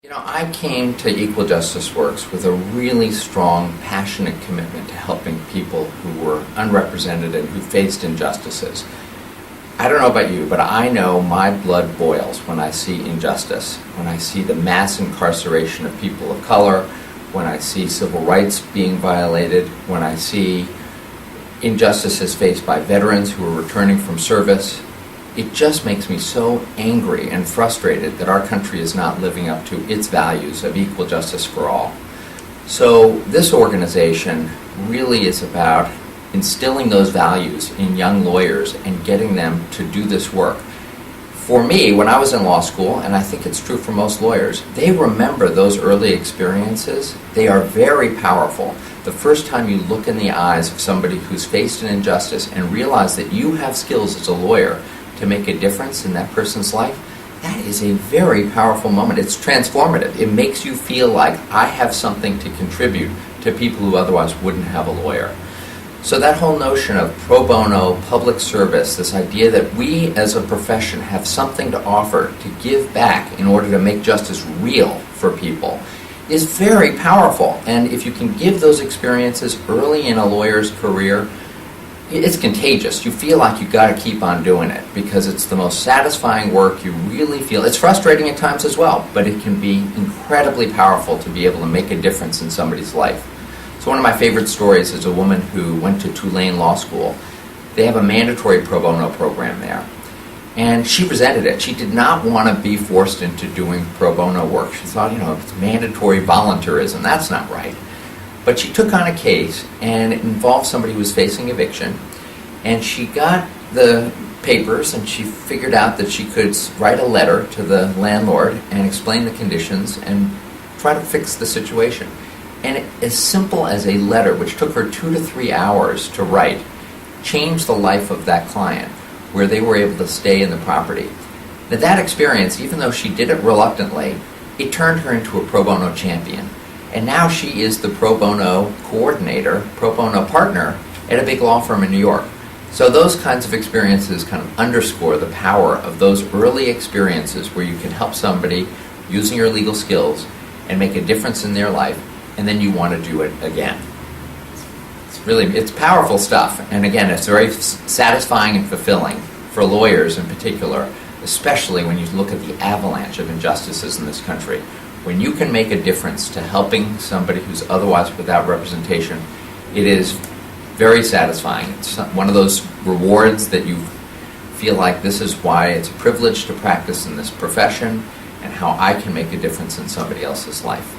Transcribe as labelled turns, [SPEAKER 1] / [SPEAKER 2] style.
[SPEAKER 1] I came to Equal Justice Works with a really strong, passionate commitment to helping people who were unrepresented and who faced injustices. I don't know about you, but I know my blood boils when I see injustice, when I see the mass incarceration of people of color, when I see civil rights being violated, when I see injustices faced by veterans who are returning from service. It just makes me so angry and frustrated that our country is not living up to its values of equal justice for all. So this organization really is about instilling those values in young lawyers and getting them to do this work. For me, when I was in law school, and I think it's true for most lawyers, they remember those early experiences. They are very powerful. The first time you look in the eyes of somebody who's faced an injustice and realize that you have skills as a lawyer to make a difference in that person's life, that is a very powerful moment. It's transformative. It makes you feel like I have something to contribute to people who otherwise wouldn't have a lawyer. So that whole notion of pro bono, public service, this idea that we as a profession have something to offer, to give back in order to make justice real for people, is very powerful. And if you can give those experiences early in a lawyer's career, it's contagious. You feel like you got to keep on doing it because it's the most satisfying work. You really feel it's frustrating at times as well, but it can be incredibly powerful to be able to make a difference in somebody's life. So one of my favorite stories is a woman who went to Tulane Law School. They have a mandatory pro bono program there, and she resented it. She did not want to be forced into doing pro bono work. She thought, it's mandatory volunteerism. That's not right. But she took on a case, and it involved somebody who was facing eviction, and she got the papers, and she figured out that she could write a letter to the landlord and explain the conditions and try to fix the situation. And as simple as a letter, which took her 2 to 3 hours to write, changed the life of that client, where they were able to stay in the property. Now, that experience, even though she did it reluctantly, it turned her into a pro bono champion. And now she is the pro bono coordinator, pro bono partner at a big law firm in New York. So those kinds of experiences kind of underscore the power of those early experiences where you can help somebody using your legal skills and make a difference in their life, and then you want to do it again. It's powerful stuff. And again, it's very satisfying and fulfilling for lawyers in particular, especially when you look at the avalanche of injustices in this country. When you can make a difference to helping somebody who's otherwise without representation, it is very satisfying. It's one of those rewards that you feel like this is why it's a privilege to practice in this profession and how I can make a difference in somebody else's life.